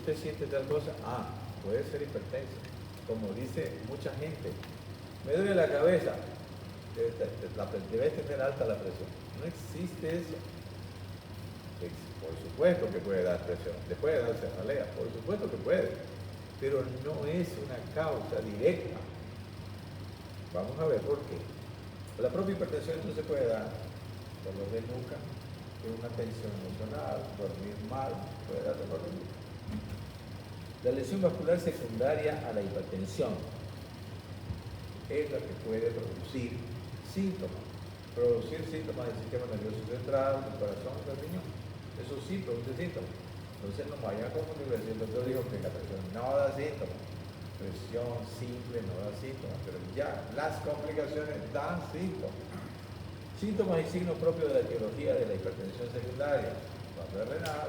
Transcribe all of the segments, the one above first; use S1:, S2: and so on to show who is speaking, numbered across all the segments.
S1: usted siente tal cosa, puede ser hipertenso. Como dice mucha gente, me duele la cabeza, debes tener alta la presión. No existe eso. Por supuesto que puede dar presión, le puede dar cefalea, por supuesto que puede, pero no es una causa directa. Vamos a ver por qué. La propia hipertensión no se puede dar dolor de nuca, una tensión emocional, dormir mal, puede dar dolor de nuca. La lesión vascular secundaria a la hipertensión es la que puede producir síntomas del sistema nervioso central, del corazón, del riñón. Eso sí produce síntomas. Entonces no vaya a confundir. El doctor dijo que la presión no da síntomas. Presión simple no da síntomas, pero ya las complicaciones dan síntomas. Síntomas y signos propios de la etiología de la hipertensión secundaria. Cuando es renal,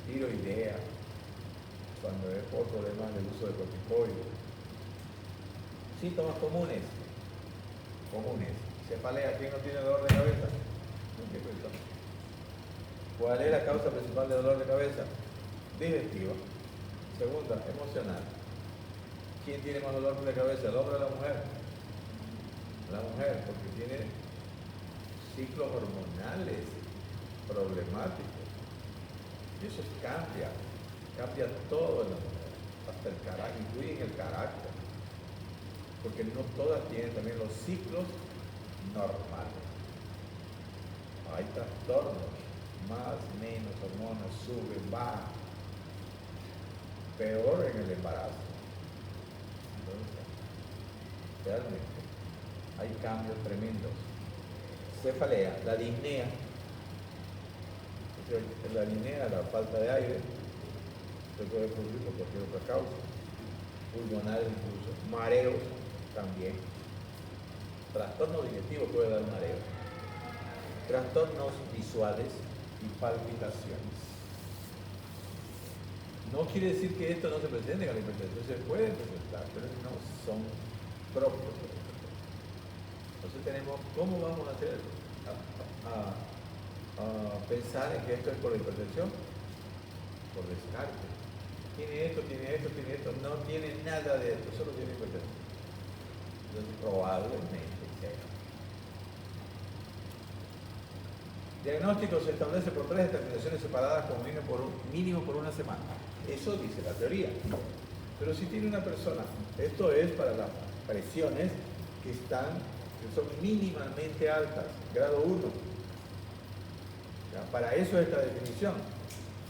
S1: tiroidea, cuando es por problemas del uso de corticoides. Síntomas comunes. Cefalea, ¿quién no tiene dolor de cabeza? ¿Cuál es la causa principal de dolor de cabeza? Digestiva. Segunda, emocional. ¿Quién tiene más dolor de cabeza, el hombre o la mujer? La mujer, porque tiene ciclos hormonales problemáticos. Y eso cambia todo en la mujer, hasta el carácter, incluye el carácter. Porque no todas tienen también los ciclos normales. Hay trastornos, más, menos, hormonas, sube, baja. Peor en el embarazo. Entonces, realmente hay cambios tremendos. Cefalea, la disnea. La disnea, la falta de aire, se puede producir por cualquier otra causa. Pulmonar incluso, mareos también. Trastorno digestivo puede dar mareo. Trastornos visuales y palpitaciones. No quiere decir que esto no se presente con la hipertensión, se puede presentar, pero no son propios de la hipertensión. Entonces tenemos, ¿cómo vamos a hacer a pensar en que esto es por la hipertensión? Por descarte. Tiene esto, no tiene nada de esto, solo tiene hipertensión. Entonces probablemente sea. Diagnóstico se establece por 3 determinaciones separadas como mínimo por una semana. Eso dice la teoría. Pero si tiene una persona, esto es para las presiones que son mínimamente altas, grado 1. Para eso es esta definición.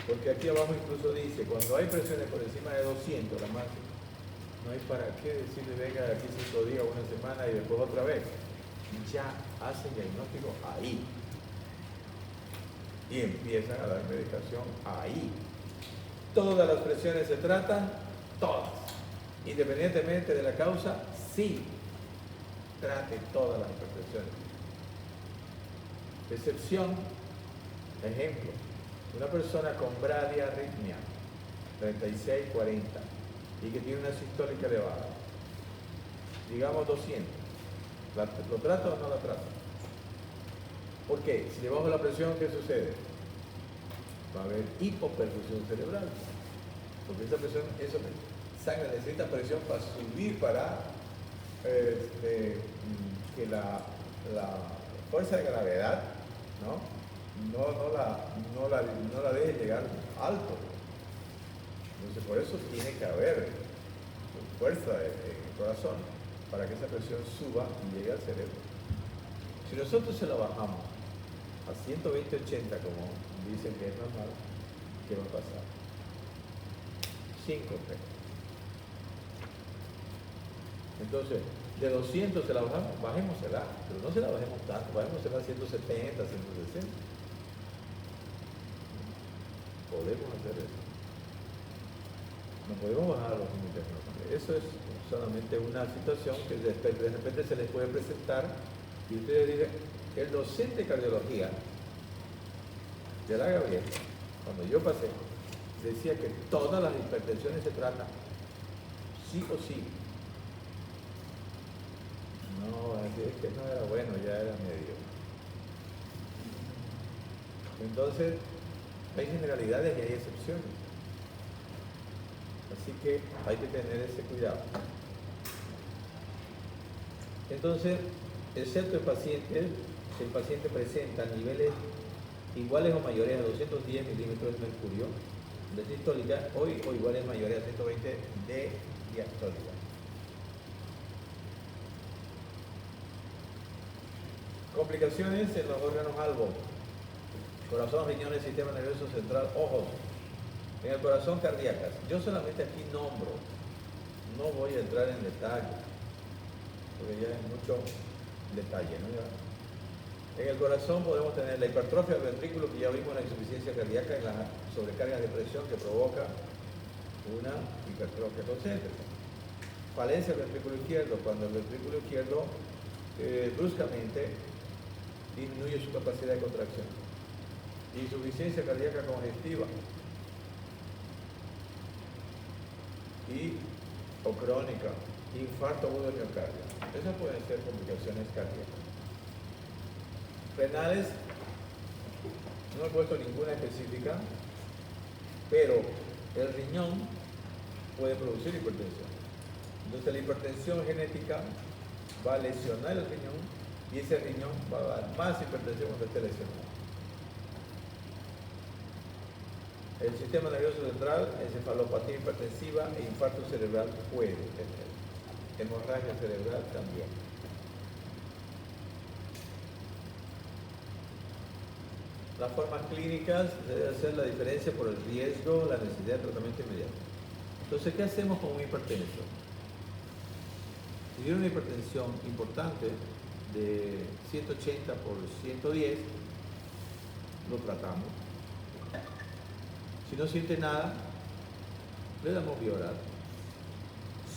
S1: Porque aquí abajo incluso dice, cuando hay presiones por encima de 200, la máxima, no hay para qué decirle venga de aquí 5 días, una semana y después otra vez. Ya hacen diagnóstico ahí. Y empiezan a dar medicación ahí. Todas las presiones se tratan, todas. Independientemente de la causa, sí. Trate todas las hipertensiones. Excepción, ejemplo, una persona con bradiarritmia, 36-40, y que tiene una sistólica elevada, digamos 200, ¿lo trata o no la trata? ¿Por qué? Si le bajo la presión, ¿qué sucede? Va a haber hipoperfusión cerebral, porque esa presión, sangre necesita presión para subir, para que la fuerza de gravedad no la deje llegar alto. Entonces por eso tiene que haber fuerza en el corazón para que esa presión suba y llegue al cerebro. Si nosotros se la bajamos a 120-80, como dicen que es normal, ¿qué va a pasar? 5 Entonces, de 200 se la bajamos, bajémosela, pero no se la bajemos tanto, bajémosela a 170, 160. Podemos hacer eso. No podemos bajar los límites. Eso es solamente una situación que de repente se les puede presentar y ustedes dicen, el docente de cardiología de la Gabriel, cuando yo pasé, decía que todas las hipertensiones se tratan sí o sí. No, es que no era bueno, ya era medio. Entonces, hay generalidades y hay excepciones. Así que hay que tener ese cuidado. Entonces, excepto si el paciente presenta niveles iguales o mayores a 210 milímetros de mercurio de sistólica o iguales o mayores a 120 de diastólica. Complicaciones en los órganos albo: corazón, riñones, sistema nervioso central, ojos. En el corazón, cardíacas. Yo solamente aquí nombro, no voy a entrar en detalle, porque ya es mucho detalle, ¿no? En el corazón podemos tener la hipertrofia del ventrículo, que ya vimos, la insuficiencia cardíaca en las sobrecargas de presión que provoca una hipertrofia concéntrica. Falencia del ventrículo izquierdo, cuando el ventrículo izquierdo bruscamente disminuye su capacidad de contracción. Insuficiencia cardíaca congestiva o crónica, infarto agudo de miocardio. Esas pueden ser complicaciones cardíacas. Renales, no he puesto ninguna específica, pero el riñón puede producir hipertensión. Entonces la hipertensión genética va a lesionar el riñón y ese riñón va a dar más hipertensión cuando esté lesionado. El sistema nervioso central, encefalopatía hipertensiva e infarto cerebral puede tener. Hemorragia cerebral también. Las formas clínicas debe hacer la diferencia por el riesgo, la necesidad de tratamiento inmediato. Entonces, ¿qué hacemos con un hipertenso? Si tiene una hipertensión importante de 180 por 110, lo tratamos. Si no siente nada, le damos bioral.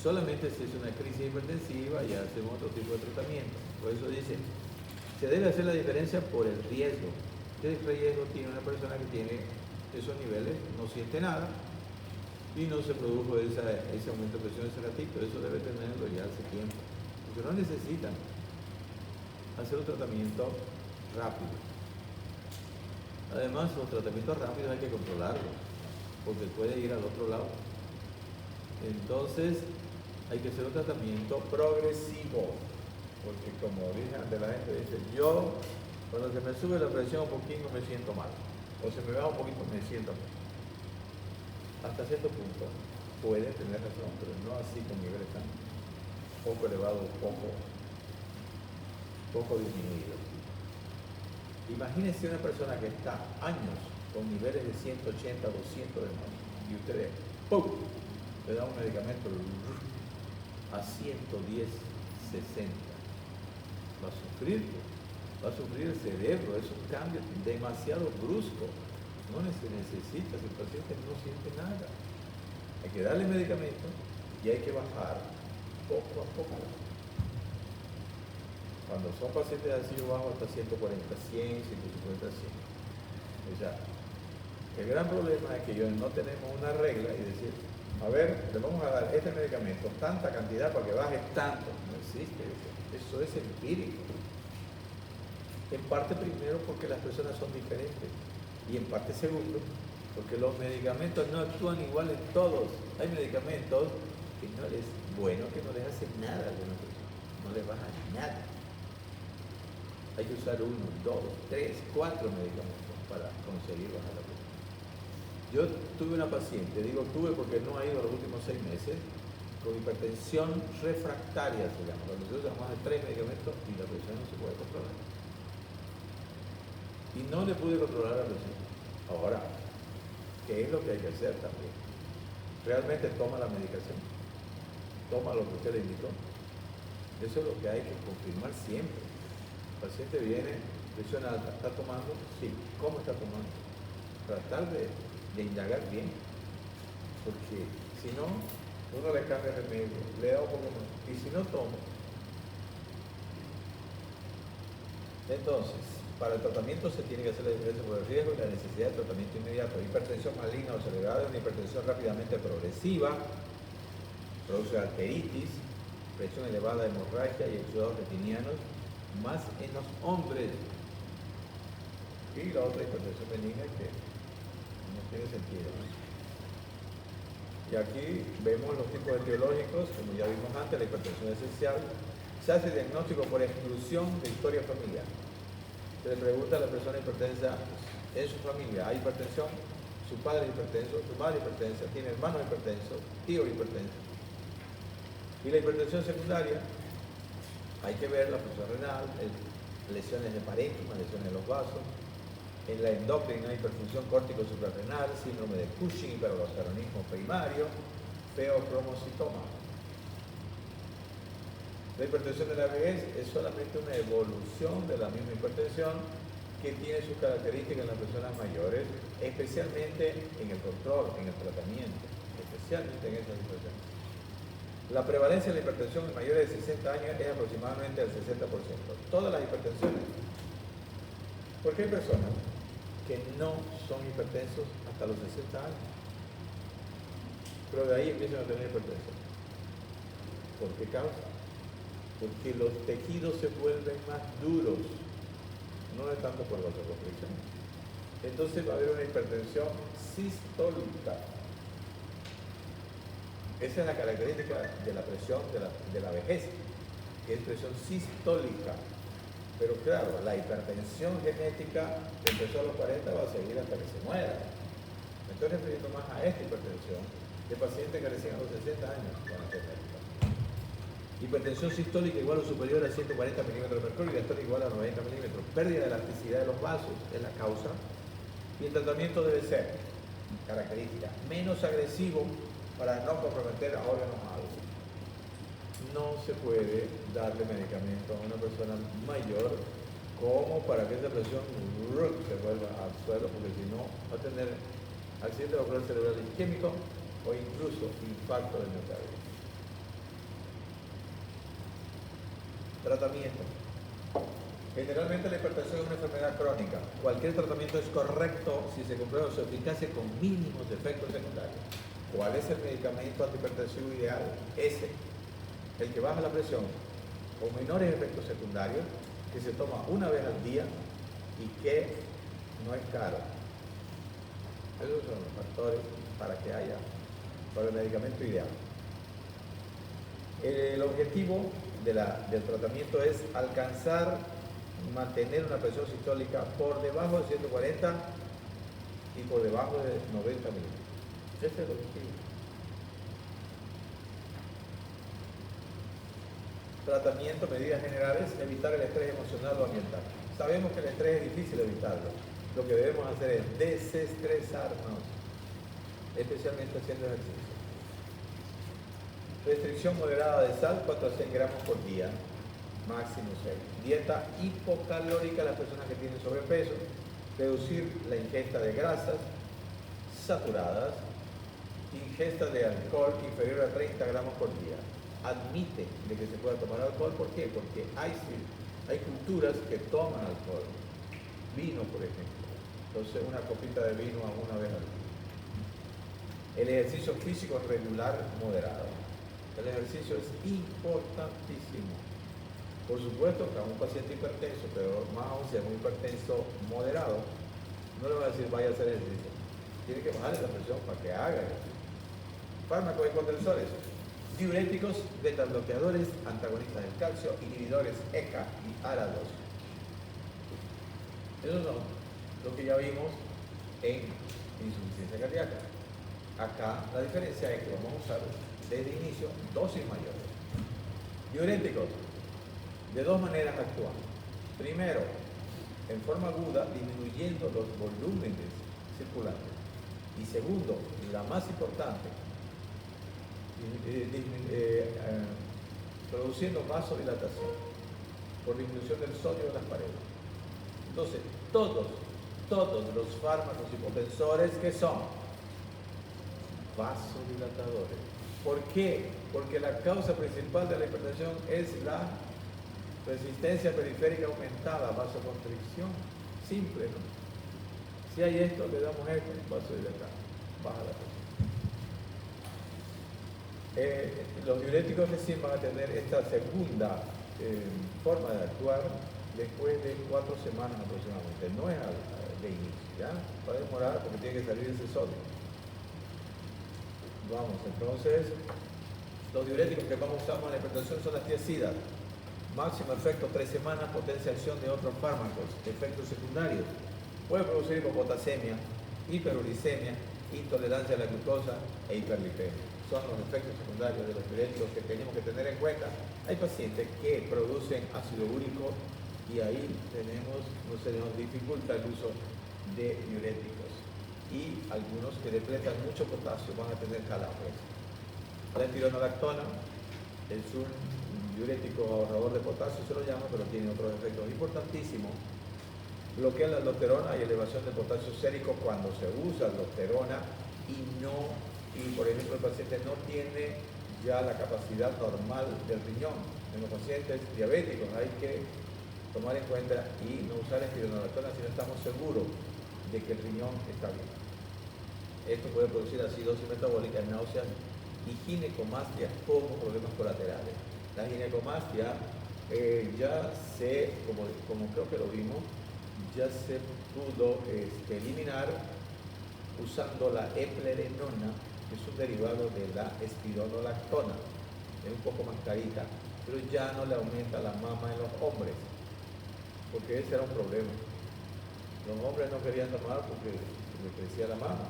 S1: Solamente si es una crisis hipertensiva, ya hacemos otro tipo de tratamiento. Por eso dice, se debe hacer la diferencia por el riesgo. ¿Qué riesgo tiene una persona que tiene esos niveles, no siente nada y no se produjo ese aumento de presión ese ratito? Eso debe tenerlo ya hace tiempo. Porque no necesitan hacer un tratamiento rápido. Además, los tratamientos rápidos hay que controlarlos, porque puede ir al otro lado. Entonces, hay que hacer un tratamiento progresivo, porque como dije antes, la gente dice, yo cuando se me sube la presión un poquito me siento mal, o se me baja un poquito me siento mal. Hasta cierto punto puede tener razón, pero no así con niveles tan poco elevados, poco disminuidos. Imagínense una persona que está años con niveles de 180, 200 de más, y ustedes, ¡pum!, le dan un medicamento a 110, 60. Va a sufrir el cerebro, es un cambio demasiado brusco. No se necesita, si el paciente no siente nada. Hay que darle medicamento y hay que bajar poco a poco. Cuando son pacientes así, yo bajo hasta 140, 100, 150, 100. O sea, el gran problema es que no tenemos una regla y decir, a ver, le vamos a dar este medicamento, tanta cantidad para que baje tanto. No existe eso. Eso es empírico. En parte primero porque las personas son diferentes y en parte segundo porque los medicamentos no actúan igual en todos. Hay medicamentos que no les bueno, que no les hacen nada a alguna persona, no les bajan nada. Hay que usar 1, 2, 3, 4 medicamentos para conseguir bajar la presión. Yo tuve una paciente, digo tuve porque no ha ido los últimos 6 meses, con hipertensión refractaria se llama, cuando se usan más de 3 medicamentos y la presión no se puede controlar. Y no le pude controlar la presión. Ahora, ¿qué es lo que hay que hacer también? Realmente toma la medicación, toma lo que usted le indicó. Eso es lo que hay que confirmar siempre. El paciente viene, presión alta, ¿está tomando? Sí. ¿Cómo está tomando? Tratar de indagar bien, porque si no, uno le cambia el remedio, le da un poco más, y si no toma. Entonces, para el tratamiento se tiene que hacer la diferencia por el riesgo y la necesidad de tratamiento inmediato. Hipertensión maligna o cerebral es una hipertensión rápidamente progresiva, produce arteritis, presión elevada, hemorragia y exudados retinianos, más en los hombres. Y la otra hipertensión benigna que no tiene sentido, ¿no? Y aquí vemos los tipos etiológicos, como ya vimos antes, la hipertensión esencial. Se hace diagnóstico por exclusión de historia familiar. Se le pregunta a la persona hipertensa, en su familia hay hipertensión, su padre es hipertenso, su madre es hipertensa, tiene hermanos hipertensos, tío hipertenso. Y la hipertensión secundaria, hay que ver la función renal, lesiones de parénquima, lesiones de los vasos. En la endocrina, hiperfunción córtico-suprarrenal, síndrome de Cushing, hiperaldosteronismo primario, feocromocitoma. La hipertensión de la vejez es solamente una evolución de la misma hipertensión que tiene sus características en las personas mayores, especialmente en el control, en el tratamiento, especialmente en esas situaciones. La prevalencia de la hipertensión en mayores de 60 años es aproximadamente el 60%. Todas las hipertensiones. Porque hay personas que no son hipertensos hasta los 60 años, pero de ahí empiezan a tener hipertensión. ¿Por qué causa? Porque los tejidos se vuelven más duros, no es tanto por vasoconstricción. Entonces va a haber una hipertensión sistólica. Esa es la característica de la presión de la vejez, que es presión sistólica. Pero claro, la hipertensión genética que empezó a los 40 va a seguir hasta que se muera. Me estoy refiriendo más a esta hipertensión de pacientes que recién a los 60 años van a tener. Hipertensión sistólica igual o superior a 140 milímetros de mercurio y diastólica igual a 90 milímetros. Pérdida de elasticidad de los vasos es la causa. Y el tratamiento debe ser, característica, menos agresivo para no comprometer a órganos altos. No se puede darle medicamento a una persona mayor como para que esa presión se vuelva al suelo, porque si no va a tener accidente vascular cerebral isquémico o incluso infarto del miocardio. Tratamiento. Generalmente la hipertensión es una enfermedad crónica. Cualquier tratamiento es correcto si se comprueba su eficacia con mínimos efectos secundarios. ¿Cuál es el medicamento antihipertensivo ideal? Ese. El que baja la presión con menores efectos secundarios, que se toma una vez al día y que no es caro. Esos son los factores para el medicamento ideal. El objetivo del tratamiento es mantener una presión sistólica por debajo de 140 y por debajo de 90 milímetros. Ese es el objetivo. Tratamiento, medidas generales, evitar el estrés emocional o ambiental. Sabemos que el estrés es difícil evitarlo. Lo que debemos hacer es desestresarnos, especialmente haciendo ejercicio. Restricción moderada de sal, 4 a 100 gramos por día, máximo 6. Dieta hipocalórica a las personas que tienen sobrepeso. Reducir la ingesta de grasas saturadas. Ingesta de alcohol inferior a 30 gramos por día. Admite de que se pueda tomar alcohol. ¿Por qué? Porque hay culturas que toman alcohol. Vino, por ejemplo. Entonces, una copita de vino una vez al día. El ejercicio físico regular moderado. El ejercicio es importantísimo. Por supuesto que a un paciente hipertenso, pero más aún si es un hipertenso moderado, no le va a decir vaya a hacer ejercicio. Tiene que bajarle la presión para que haga ejercicio. Fármacos y contenedores. Diuréticos, beta-bloqueadores, antagonistas del calcio, inhibidores ECA y ARA2. Esos son lo que ya vimos en insuficiencia cardíaca. Acá la diferencia es que vamos a usar desde inicio dosis mayores. Diuréticos, de dos maneras actúan. Primero, en forma aguda, disminuyendo los volúmenes circulantes. Y segundo, la más importante, produciendo vasodilatación por disminución del sodio de las paredes. Entonces, todos los fármacos hipotensores que son vasodilatadores. ¿Por qué? Porque la causa principal de la hipertensión es la resistencia periférica aumentada, vasoconstricción. Simple, ¿no? Si hay esto, le damos esto, vasodilatar, baja la presión. Los diuréticos recién van a tener esta segunda forma de actuar después de 4 semanas aproximadamente. No es de inicio, ¿ya? Va a demorar porque tiene que salir ese sodio. Vamos, entonces, los diuréticos que vamos a usar en la hipertensión son las tiazidas. Máximo efecto 3 semanas, potencia de acción de otros fármacos. Efectos secundarios. Puede producir hipopotasemia, hiperuricemia, intolerancia a la glucosa e hiperlipemia. Son los efectos secundarios de los diuréticos que tenemos que tener en cuenta. Hay pacientes que producen ácido úrico y ahí no se nos dificulta el uso de diuréticos. Y algunos que depletan mucho potasio van a tener calambres. La espironolactona es un diurético ahorrador de potasio, se lo llama, pero tiene otros efectos importantísimos. Bloquea la aldosterona y elevación de potasio sérico cuando se usa aldosterona y por ejemplo el paciente no tiene ya la capacidad normal del riñón. En los pacientes diabéticos hay que tomar en cuenta y no usar espironolactona si no estamos seguros de que el riñón está bien. Esto puede producir acidosis metabólica, náuseas y ginecomastia como problemas colaterales. La ginecomastia como creo que lo vimos, ya se pudo eliminar usando la eplerenona, que es un derivado de la espironolactona. Es un poco más carita, pero ya no le aumenta la mama en los hombres, porque ese era un problema. Los hombres no querían tomar porque les crecía la mama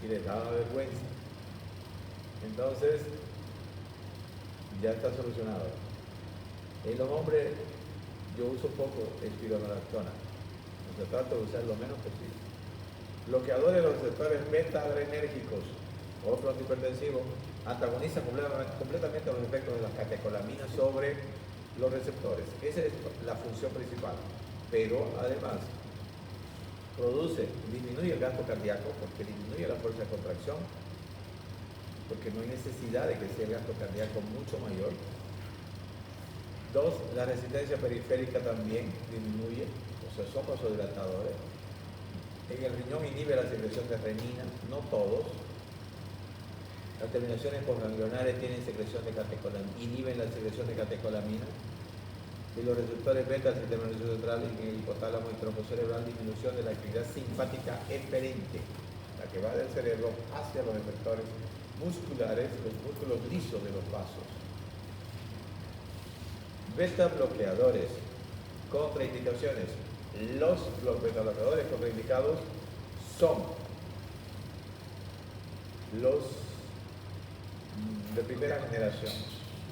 S1: y les daba vergüenza. Entonces, ya está solucionado. En los hombres, yo uso poco espironolactona. Se trata de usar lo menos posible. Bloqueadores de los receptores beta-adrenérgicos, otro antihipertensivo, antagoniza completamente los efectos de las catecolaminas sobre los receptores. Esa es la función principal. Pero además, disminuye el gasto cardíaco porque disminuye la fuerza de contracción, porque no hay necesidad de que sea el gasto cardíaco mucho mayor. 2, la resistencia periférica también disminuye, o sea, son vasodilatadores. En el riñón inhibe la secreción de renina, no todos. Las terminaciones postganglionares tienen secreción de catecolamina, inhiben la secreción de catecolamina. Y los receptores beta del sistema nervioso central y en el hipotálamo y tronco cerebral, disminución de la actividad simpática eferente, la que va del cerebro hacia los efectores musculares, los músculos lisos de los vasos. Beta bloqueadores, contraindicaciones. Los beta bloqueadores contraindicados son los de primera generación: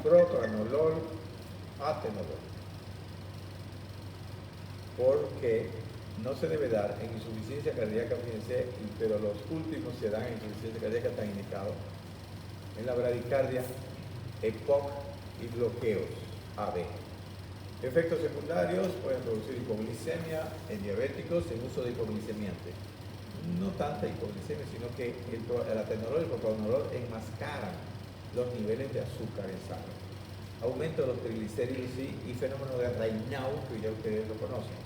S1: propranolol, atenolol, porque no se debe dar en insuficiencia cardíaca, fíjense, pero los últimos se dan en insuficiencia cardíaca, están indicados en la bradicardia, EPOC y bloqueos AB. Efectos secundarios pueden producir hipoglicemia en diabéticos en uso de hipoglicemiante. No tanta hipoglicemia, sino que el atenolol y el propranolol enmascaran los niveles de azúcar en sangre. Aumento de los triglicéridos y fenómeno de Raynaud, que ya ustedes lo conocen.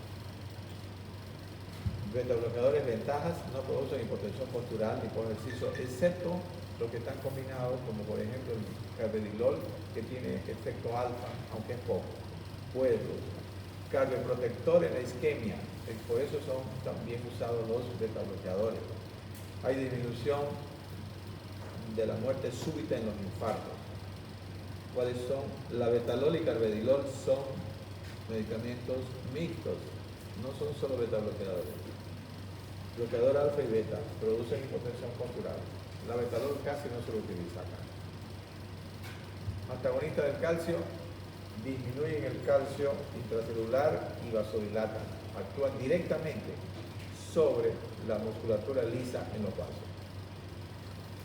S1: Beta bloqueadores, ventajas: no producen hipotensión postural ni por ejercicio, excepto los que están combinados, como por ejemplo el carvedilol, que tiene efecto alfa, aunque es poco. Puede producir. Cardioprotector en la isquemia, por eso son también usados los beta bloqueadores. Hay disminución de la muerte súbita en los infartos. ¿Cuáles son? La betalol y carvedilol son medicamentos mixtos, no son solo beta bloqueadores. Bloqueador alfa y beta producen hipotensión postural. La betalol casi no se lo utiliza acá. Antagonista del calcio, disminuyen el calcio intracelular y vasodilatan. Actúan directamente sobre la musculatura lisa en los vasos.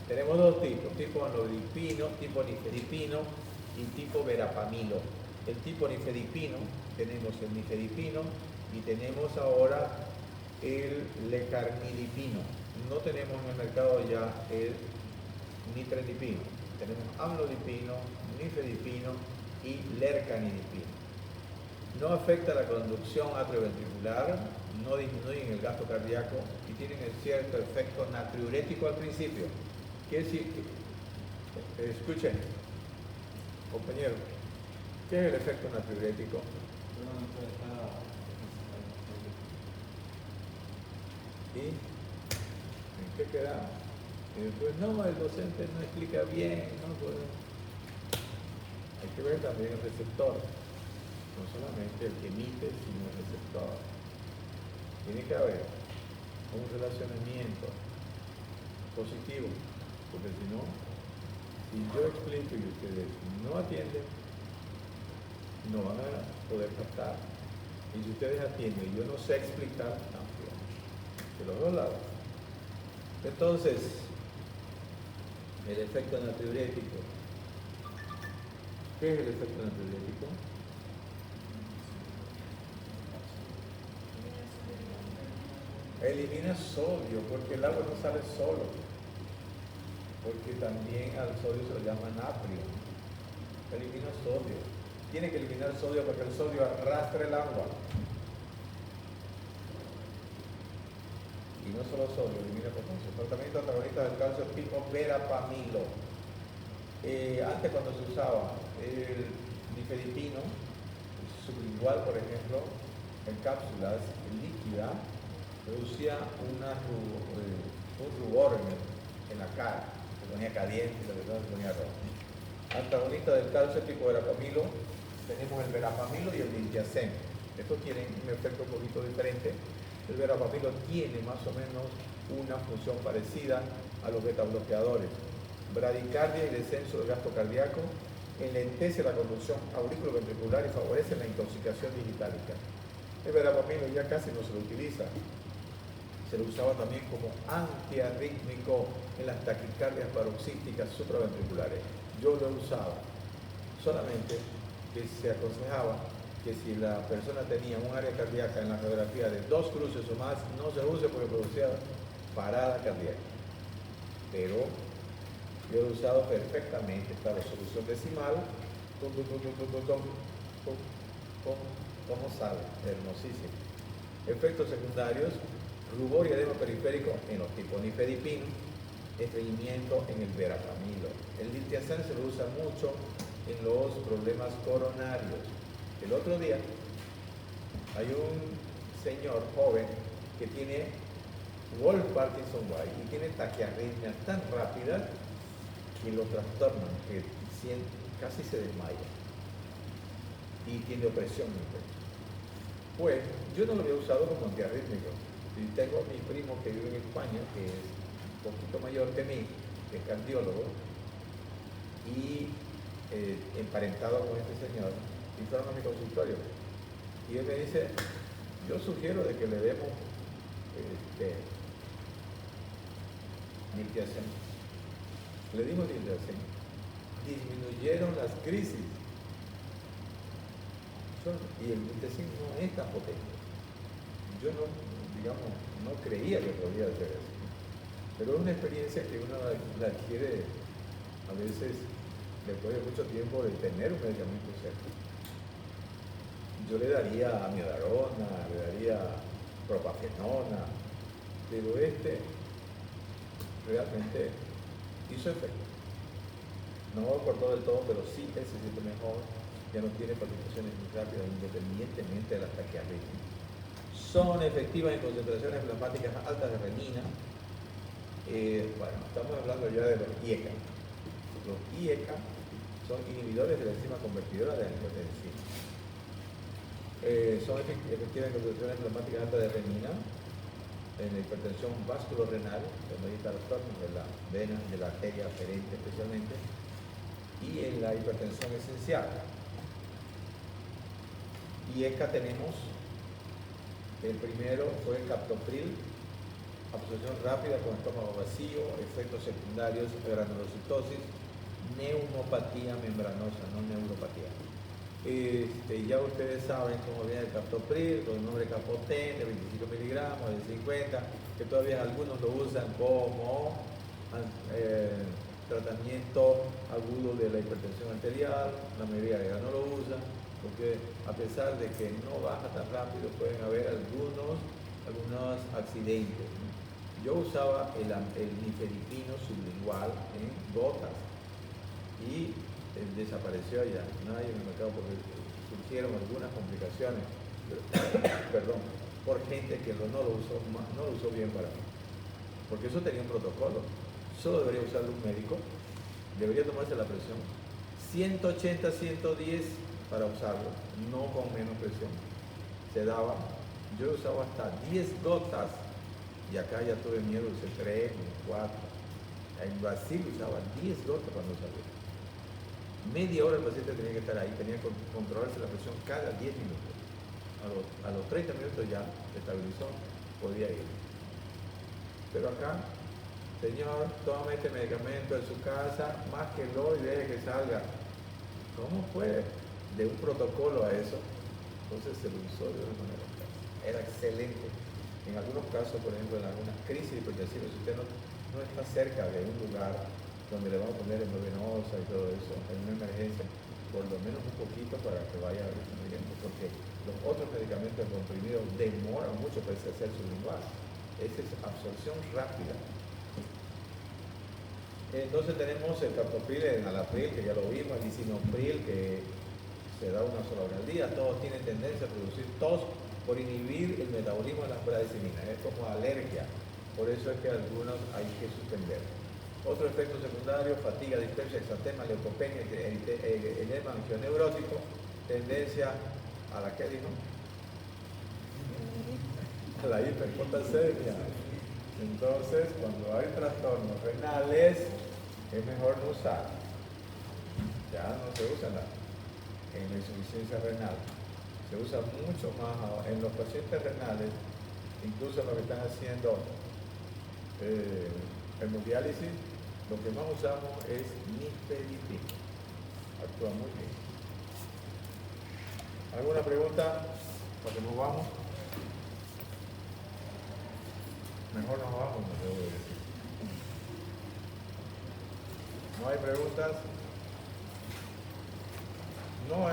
S1: Tenemos dos tipos: tipo anodipino, tipo nifedipino y tipo verapamilo. El tipo nifedipino, tenemos el nifedipino y tenemos ahora el lecarnidipino. No tenemos en el mercado ya el nitredipino. Tenemos amlodipino, nifedipino y lercanidipino. No afecta la conducción atrioventricular, no disminuyen el gasto cardíaco y tienen cierto efecto natriurético al principio. Quiere decir que, escuchen, compañero, ¿qué es el efecto natriurético? ¿Y en qué quedamos? Y después, no, el docente no explica bien, no, pues, hay que ver también el receptor, no solamente el que emite, sino el receptor. Tiene que haber un relacionamiento positivo, porque si no, si yo explico y ustedes no atienden, no van a poder captar. Y si ustedes atienden y yo no sé explicar, también, de los dos lados. Entonces, el efecto natriurético. ¿Qué es el efecto natriurético? Elimina sodio, porque el agua no sale solo. Porque también al sodio se lo llama natrio. Elimina sodio. Tiene que eliminar sodio porque el sodio arrastra el agua. Y no solo sodio, elimina potasio. Tratamiento antagonista del calcio tipo verapamilo. Antes cuando se usaba el nifedipino sublingual, por ejemplo, en cápsulas líquidas, producía un rubor en la cara, se ponía caliente y la persona se ponía roja. Antagonista del calcio tipo verapamilo, tenemos el verapamilo y el diltiazem. Estos tienen un efecto un poquito diferente. El verapamilo tiene más o menos una función parecida a los betabloqueadores. Bradicardia y descenso del gasto cardíaco, enlentece la conducción auriculoventricular y favorece la intoxicación digitálica. El verapamilo ya casi no se lo utiliza. Se lo usaba también como antiarrítmico en las taquicardias paroxísticas supraventriculares. Yo lo usaba, solamente que se aconsejaba que si la persona tenía un área cardíaca en la radiografía de 2 cruces o más, no se use porque producía parada cardíaca. Pero yo lo he usado perfectamente, esta resolución decimal, ¿cómo sale? Hermosísimo. Efectos secundarios, rubor y edema periférico en los tipos nifedipino, estreñimiento en el verapamilo. El diltiazem se lo usa mucho en los problemas coronarios. El otro día hay un señor joven que tiene Wolff-Parkinson-White y tiene taquiarritmias tan rápidas que lo trastornan, que casi se desmaya y tiene opresión en el pecho. Pues yo no lo había usado como antiarrítmico. Y tengo a mi primo que vive en España, que es un poquito mayor que mí, que es cardiólogo, y emparentado con este señor, y fueron a mi consultorio. Y él me dice, yo sugiero de que le demos diltiazem. Le dimos diltiazem. Disminuyeron las crisis. Y el diltiazem no es tan potente. Yo no creía que podía hacer eso. Pero es una experiencia que uno la adquiere a veces después de mucho tiempo de tener un medicamento cerca. Yo le daría amiodarona, le daría propafenona, pero realmente hizo efecto. No cortó del todo, pero sí él se siente mejor, ya no tiene palpitaciones muy rápidas independientemente de las taquiarritmias. Son efectivas en concentraciones plasmáticas altas de renina. Bueno, estamos hablando ya de los IECA. Los IECA son inhibidores de la enzima convertidora de angiotensina. Son efectivas en concentraciones plasmáticas altas de renina, en la hipertensión vasculorenal, cuando hay trastornos de la vena, de la arteria aferente especialmente, y en la hipertensión esencial. IECA tenemos, el primero fue el captopril, absorción rápida con estómago vacío, efectos secundarios, granulocitosis, neumopatía membranosa, no neuropatía. Ya ustedes saben cómo viene el captopril, con el nombre Capotén, de 25 miligramos, de 50, que todavía algunos lo usan como tratamiento agudo de la hipertensión arterial, la mayoría ya no lo usan, porque a pesar de que no baja tan rápido, pueden haber algunos accidentes. Yo usaba el nifedipino sublingual en gotas y desapareció ya, nadie en el mercado porque surgieron algunas complicaciones, perdón, por gente que no lo usó bien para mí, porque eso tenía un protocolo. solo debería usarlo un médico, debería tomarse la presión, 180, 110 para usarlo, no con menos presión. Se daba, yo usaba hasta 10 gotas, y acá ya tuve miedo, usé 3, 4. En Brasil usaba 10 gotas cuando salía. Media hora el paciente tenía que estar ahí, tenía que controlarse la presión cada 10 minutos. A los 30 minutos ya se estabilizó, podía ir. Pero acá, señor, tome este medicamento en su casa, más que lo y deje que salga. ¿Cómo fue de un protocolo a eso? Entonces se lo usó de una manera clara. Era excelente. En algunos casos, por ejemplo, en algunas crisis de hipertensión, si usted no está cerca de un lugar donde le vamos a poner endovenosa y todo eso, en una emergencia, por lo menos un poquito para que vaya disminuyendo, porque los otros medicamentos comprimidos demoran mucho para hacer su lenguaje. Esa es absorción rápida. Entonces tenemos el captopril, el enalapril, que ya lo vimos, el lisinopril, que se da una sola hora al día. Todos tienen tendencia a producir tos por inhibir el metabolismo de las bradiciminas. Es como alergia, por eso es que algunos hay que suspender. Otro efecto secundario: fatiga, dispepsia, exantema, leucopenia, edema angioneurótico, tendencia a la que dijo, a la hiperpotasemia. Entonces, cuando hay trastornos renales, es mejor no usar. Ya no se usa en la insuficiencia renal. Se usa mucho más en los pacientes renales, incluso en los que están haciendo hemodiálisis. Lo que más usamos es nifedipina. Actúa muy bien. ¿Alguna pregunta? ¿Para que nos vamos? Mejor nos vamos, no debo decir. ¿No hay preguntas?